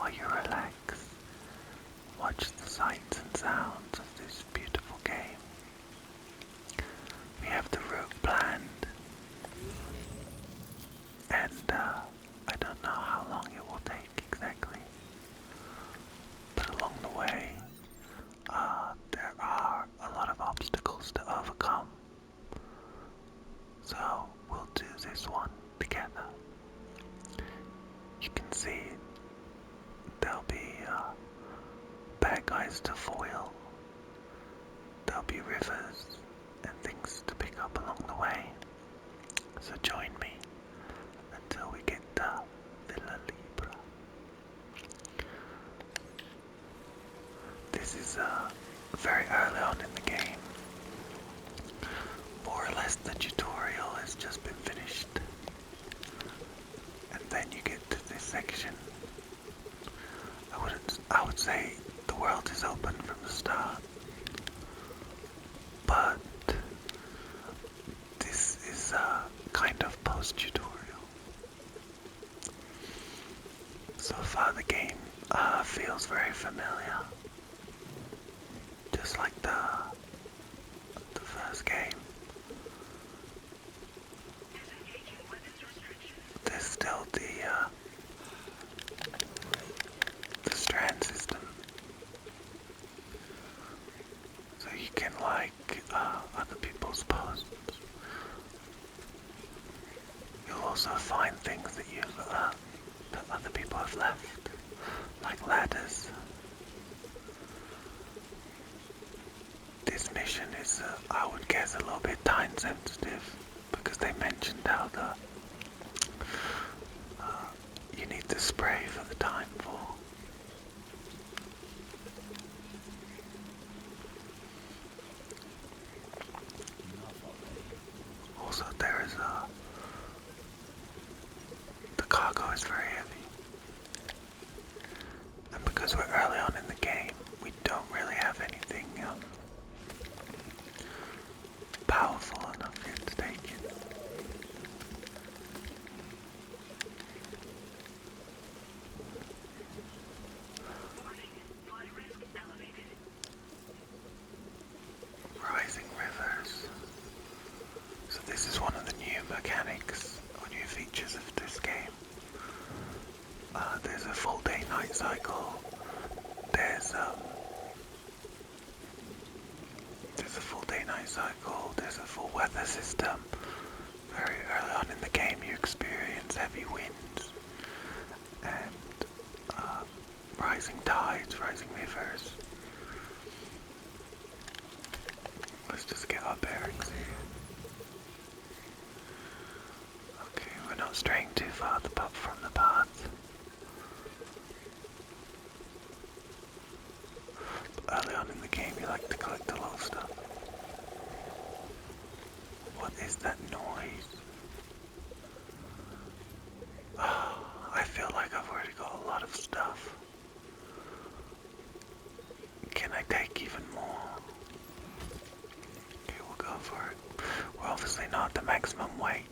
while you relax, watch the sights and sounds of this beautiful game. We have the route planned, and I don't know how long it will take exactly, but along the way, there are a lot of obstacles to overcome. So we'll do this one together. You can see there'll be bad guys to foil, there'll be rivers and things to pick up along the way. So join me until we get to Villa Libra. This is very early on in the game. More or less the tutorial has just been finished. And then you get to this section. I would say the world is open from the start. But this is kind of post-tutorial. So far the game feels very familiar. Just like the first game. There's still the strand system. So you can like other people's posts. You'll also find things that that other people have left, like ladders. This mission is, I would guess, a little bit time sensitive because they mentioned how you need the spray for the time fall. Also, there is the cargo is very heavy, and because we're early on in the game, we don't really have anything powerful enough yet to take it. Rising rivers. So this is one of the new mechanics or new features of this game. There's a full day-night cycle. There's a full day-night cycle. There's a full weather system. Very early on in the game, you experience heavy winds and rising tides, rising rivers. Let's just get our bearings here. Okay, we're not straying too far from the path. But early on in the game, you like to collect a lot of stuff. What is that noise? Oh, I feel like I've already got a lot of stuff. Can I take even more? Okay, we'll go for it. We're obviously not the maximum weight,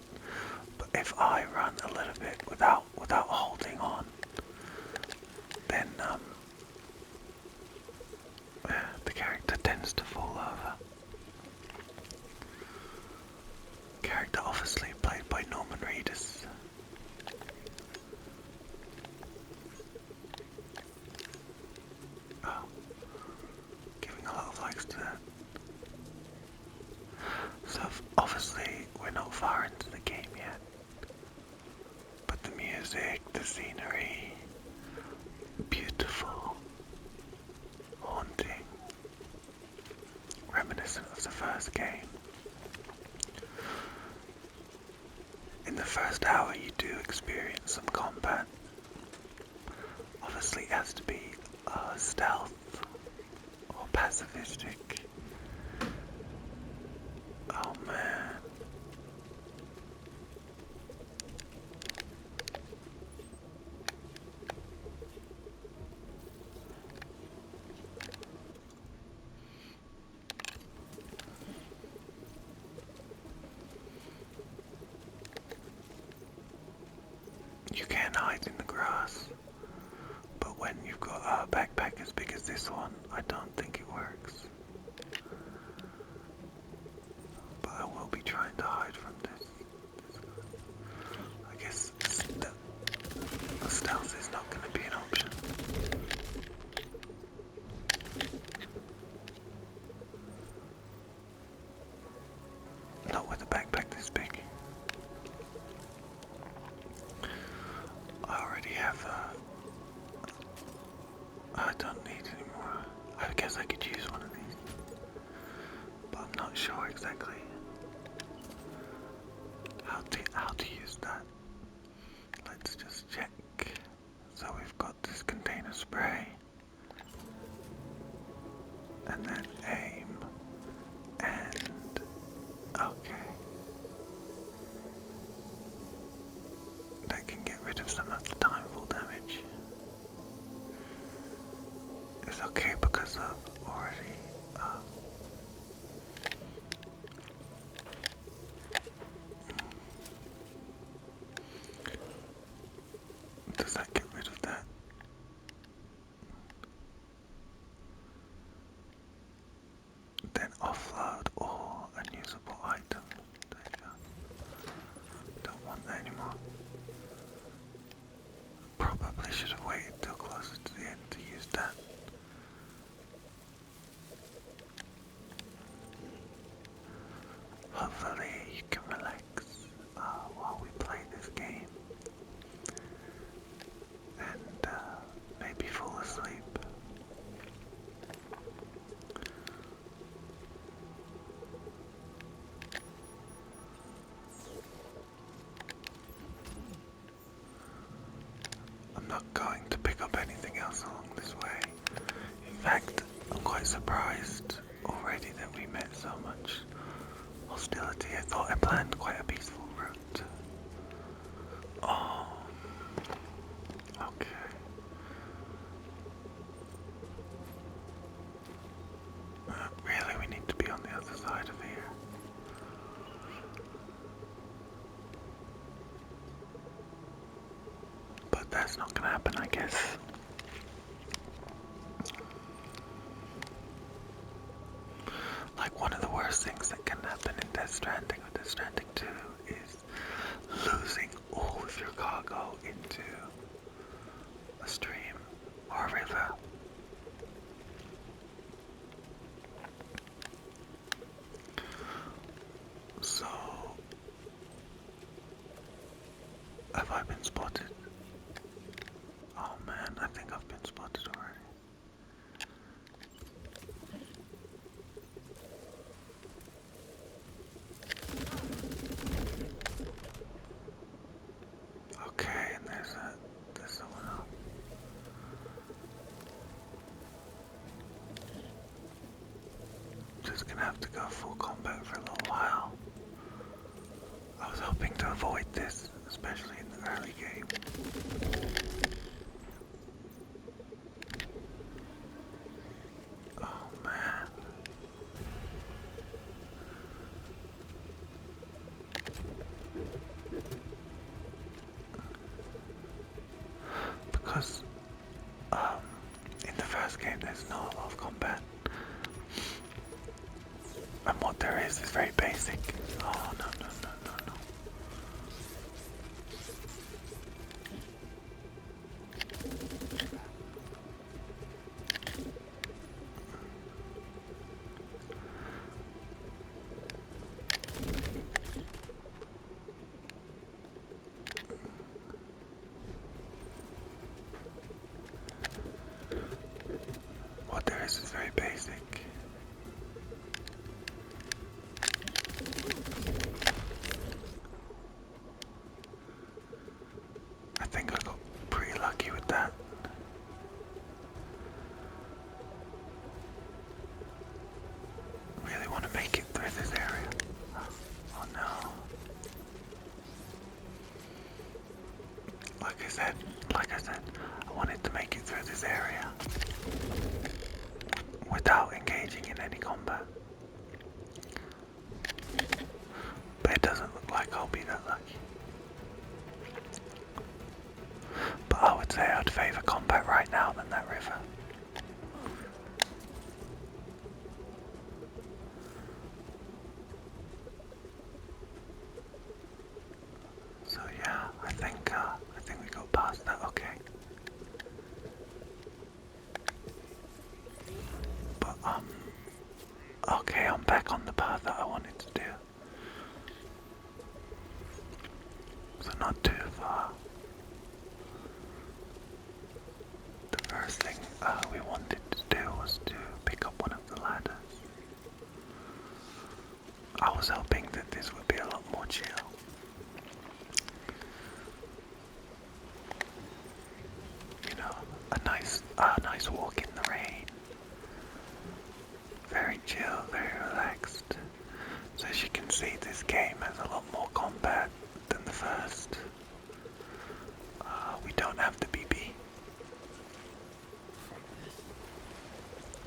but if I run a little bit without holding on, then the character tends to fall over. Character obviously played by Norman Reedus. Oh, giving a lot of likes to that. So obviously we're not far into the game yet, but the music, the scenery, beautiful, haunting, reminiscent of the first game. In the first hour you do experience some combat. Obviously it has to be stealth or pacifistic. Oh man. You can hide in the grass, but when you've got a backpack as big as this one, I don't think it works. But I will be trying to hide from this. I guess stealth is not going to be an option. Not with a backpack this big. I already have I don't need any more. I guess I could use one of these. But I'm not sure exactly how to use that. Let's just check. So we've got this container spray. And then aim. And okay. That can get rid of some of the timeful damage. It's okay because I've already does that get rid of that? Then offload all unusable items. There you go. Don't want that anymore. Probably should have waited till closer to the end to use that. Hopefully you can relax while we play this game and maybe fall asleep. I'm not going to pick up anything else along this way. In fact, I'm quite surprised already that we met so much hostility. I thought I planned quite a peaceful route. Oh, okay. Really, we need to be on the other side of here. But that's not gonna happen, I guess. Like, one of the worst things that can happen in Death Stranding or Death Stranding 2 is losing all of your cargo into a stream or a river. So, have I been spotted? Oh man, I think I've been spotted already. Okay, and there's someone else. Just gonna have to go full combat for a little while. I was hoping to avoid this, especially in the early game. Oh man. Because in the first game there's not a lot of combat. And what there is very basic. Oh no. What there is very basic. I think I got pretty lucky with that. Really want to make it through this area. Oh no. Like I said, I wanted to make it through this area without engaging in any combat. But it doesn't look like I'll be that lucky. But I would say I'd favour combat right now then. Um, okay, I'm back on the path that I wanted to do. So not too far. The first thing we wanted to do was to pick up one of the ladders. I was hoping that this would be a lot more chill. You know, a nice walk in the rain. Very chill, very relaxed. So as you can see, this game has a lot more combat than the first. We don't have the BB.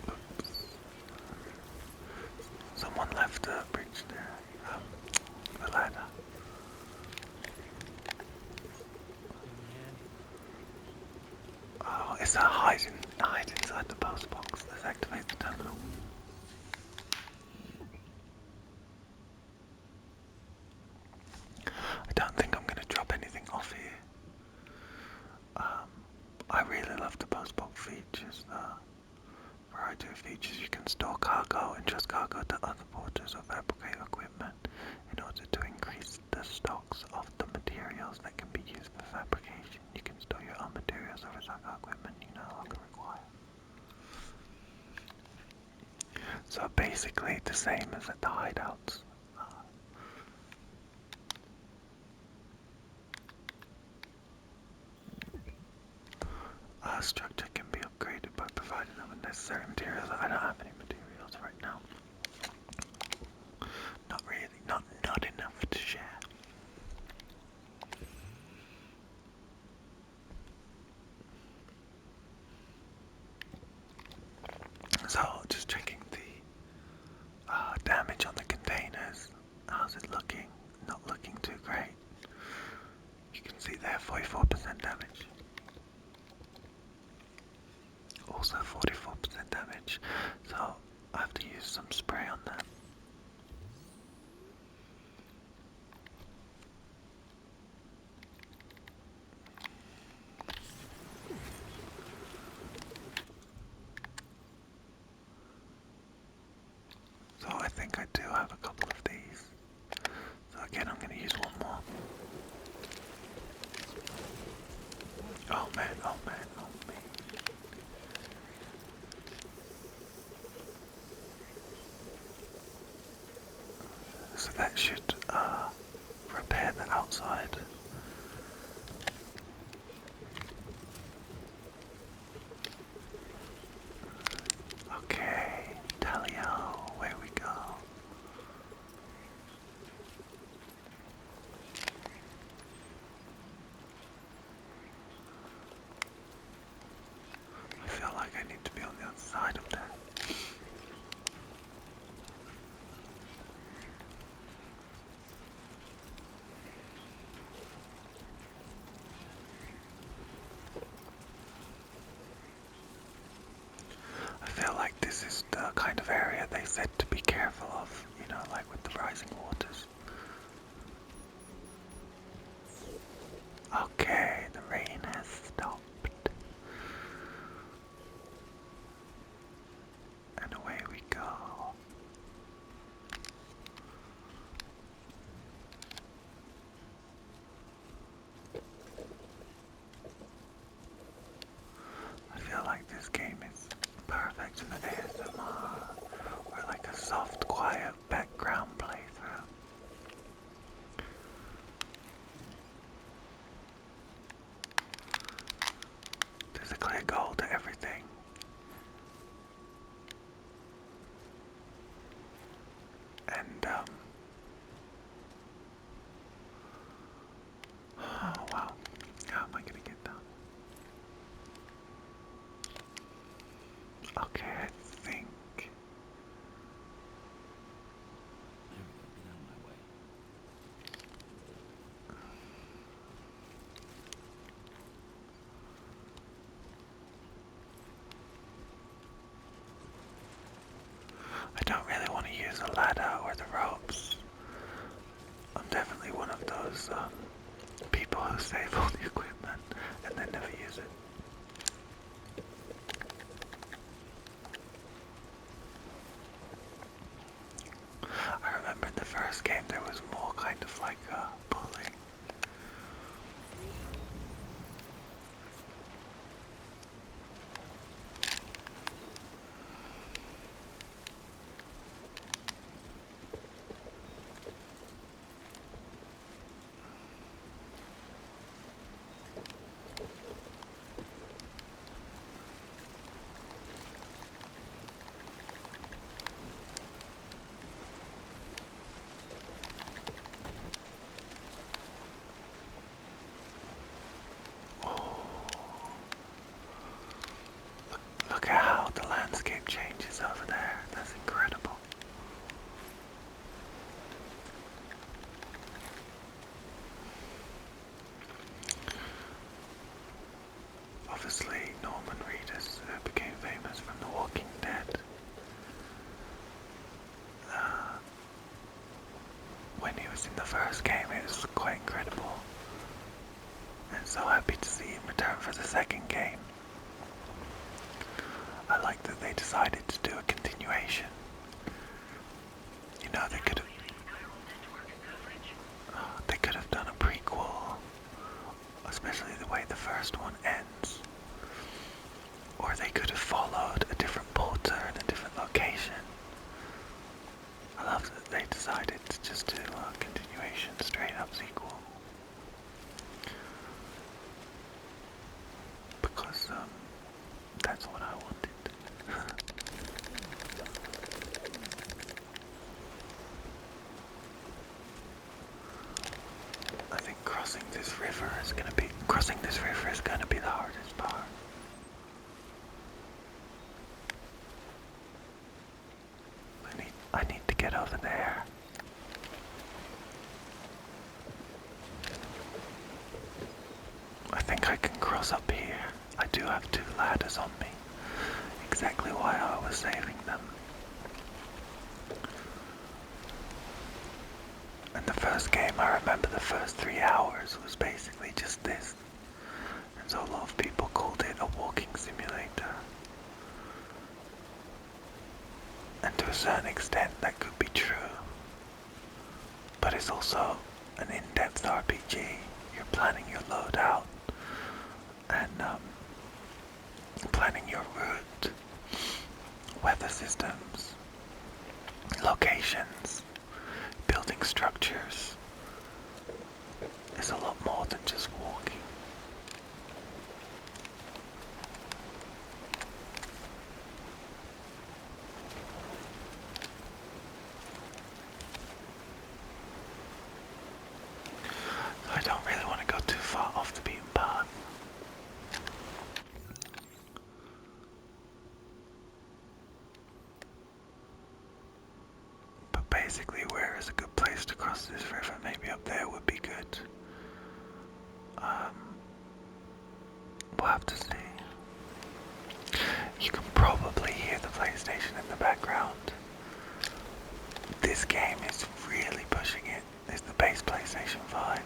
Oops. Someone left a bridge there. The ladder. Oh, it's a hide inside the post box. Let's activate the terminal. I don't think I'm going to drop anything off here. I really love the post box features. Variety of features. You can store cargo, entrust cargo to other porters, or fabricate equipment in order to increase the stocks of the materials that can be used for fabrication. You can store your own materials or recycle equipment you no longer require. So basically the same as at the hideouts. Structure can be upgraded by providing them with necessary materials. I don't have any materials right now. Not really, not enough to share. So just checking the damage on the containers. How's it looking? Not looking too great. You can see there 44% damage. Also 44% damage. So I have to use some spray on them. So I think I do have a couple of these. So again, I'm going to use one more. Oh man, oh man, oh man. So that should repair the outside. Okay, Talio, where we go? I feel like I need to be on the other side of that. I feel like this is the kind of area they said to be careful of, you know, like with the rising waters. Okay, the rain has stopped. And away we go. I feel like this game is perfect for ASMR, or like a soft, quiet background playthrough. There's a clear goal to everything. And, oh wow, how am I gonna get down? Okay, I think. I don't really want to use a ladder or the ropes. I'm definitely one of those people who save all the equipment and then never use it. first game, it was quite incredible. And so happy to see him return for the second game. I like that they decided to do a continuation. You know, they could have done a prequel, especially the way the first one ends. Or they could have followed a different porter in a different location. I love that they decided to just do a continuation, straight up sequel. Because, that's what I wanted. I think crossing this river is gonna be the hardest part. I need to get over there. I think I can cross up here. I do have 2 ladders on me. Exactly why I was saving them. In the first game, I remember the first 3 hours was basically just this. And so a lot of people called it a walking simulator. And to a certain extent, that could be true. But it's also an in-depth RPG. You're planning your loadout and planning your route, weather systems, locations, building structures. It's a lot more than just walking. I don't really want to go too far off the beaten path. But basically, where is a good place to cross this river? Maybe up there would be good. We'll have to see. You can probably hear the PlayStation in the background. This game is really pushing it. It's the base PlayStation 5.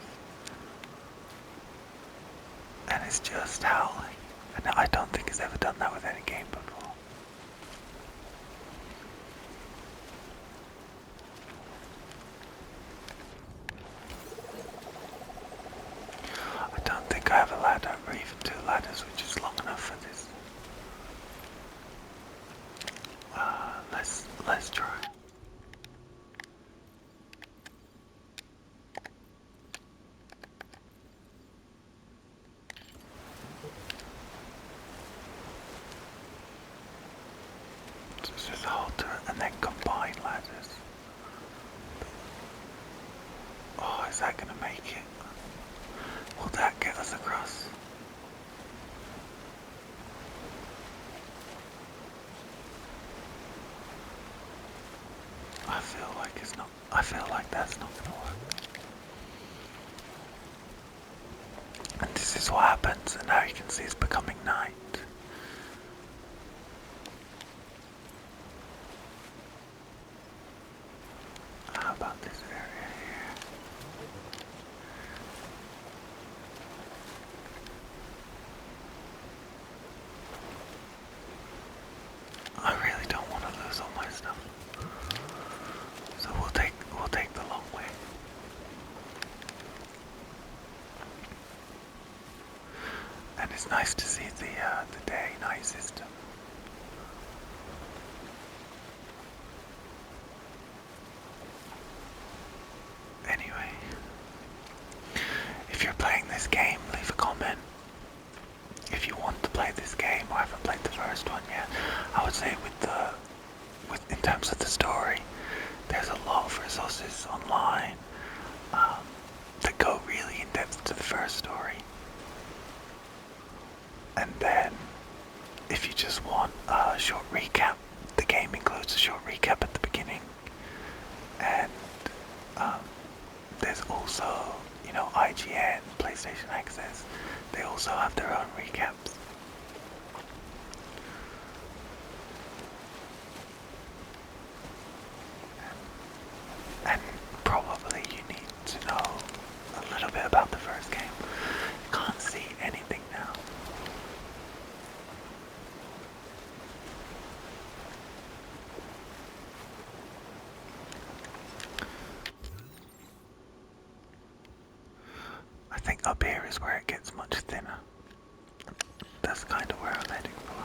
And it's just howling. And I don't think it's ever done that with any game before. I don't think I have a ladder or even 2 ladders, which is long enough for this. Let's try. Just halter and then combine ladders. Oh, is that gonna make it? Will that get us across? I feel like that's not gonna work. And this is what happens, and now you can see it's becoming night. How about this area here? I really don't want to lose all my stuff. So we'll take the long way. And it's nice to see the day-night system. Anyway, if you're playing this game, leave a comment. If you want to play this game or haven't played the first one yet, I would say in terms of the story, there's a lot of resources online that go really in depth to the first story. And then, if you just want a short recap, the game includes a short recap at the beginning. And there's also, IGN, PlayStation Access, they also have their own recaps. And probably you need to is where it gets much thinner. That's kind of where I'm heading for.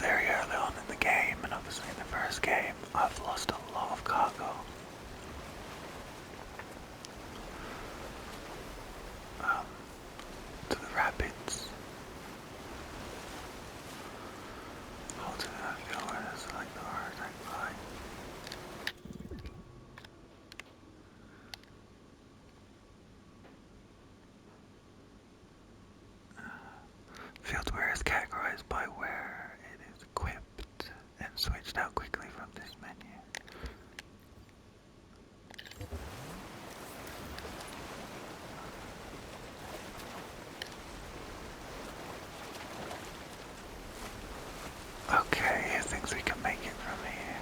Very early on in the game, and obviously in the first game, I've lost a lot of cargo. To the rapids. Hold to that viewer, select the word, fly. Field wear is categorized by where it is equipped and switched out quickly from this menu. Okay, here's things we can make it from here.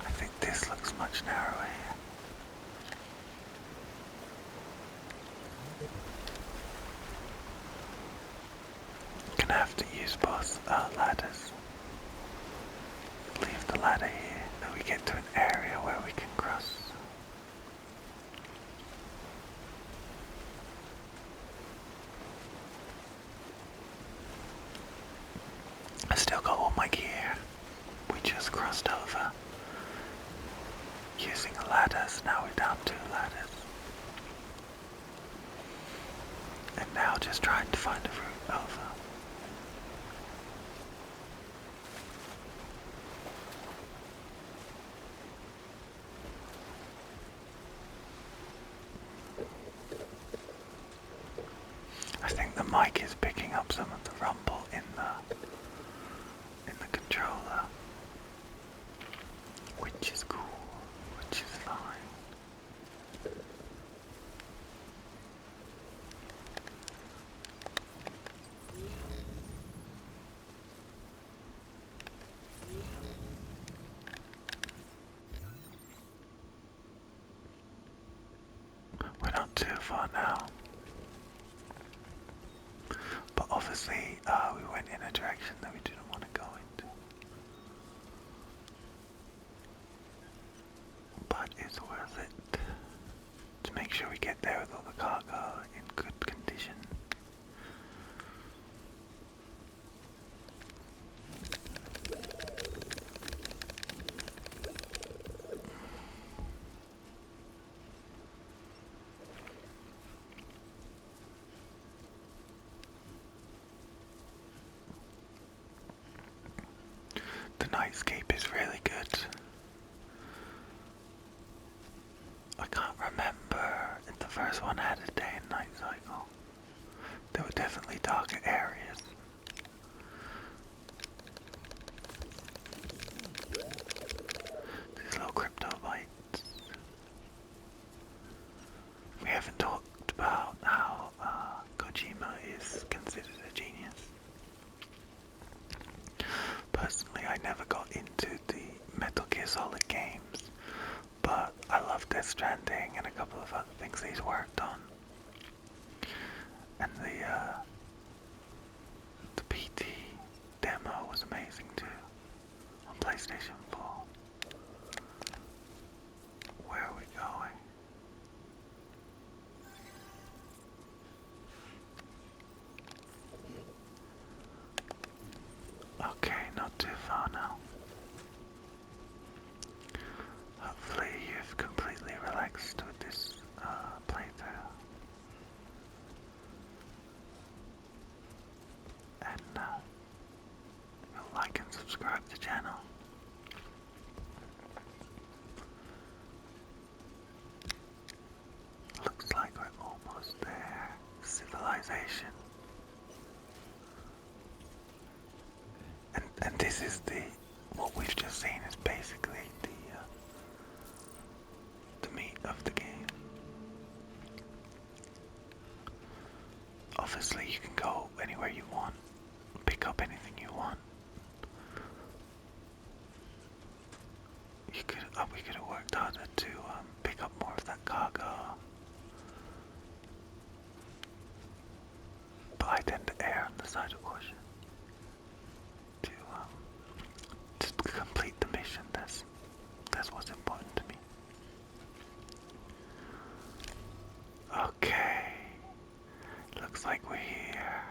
I think this looks much narrower here. Gonna have to use both ladders. Leave the ladder here, then we get to an area where we can cross. I still got all my gear. We just crossed over. Using ladders, now we're down 2 ladders. And now just trying to find a route over. I think the mic is picking up some of the rumble in the controller, which is cool, which is fine. We're not too far now. But obviously, we went in a direction that we didn't want to go into. But it's worth it to make sure we get there with all the cargo in good condition. The nightscape is really good. I can't remember if the first one had a day and night cycle. There were definitely darker areas. These little crypto bites. We haven't talked about how Kojima is considered a genius. Personally, I never got into the Metal Gear Solid games, but I love Death Stranding and a couple of other things he's worked on. And the PT demo was amazing too, on PlayStation 4. Where are we going? Okay, not too far now. Hopefully you've completely relaxed with this playthrough. And you'll like and subscribe to the channel. Looks like we're almost there. Civilization. And this is what we've just seen is basically the meat of the game. Obviously you can go anywhere you want, pick up anything you want. We could have worked harder to pick up more of that cargo. But I tend to err on the side of caution. To complete the mission, that's what's important to me. we're here.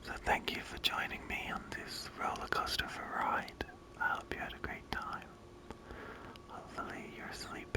So thank you for joining me on this roller coaster of a ride. I hope you had a great time. Hopefully you're sleeping.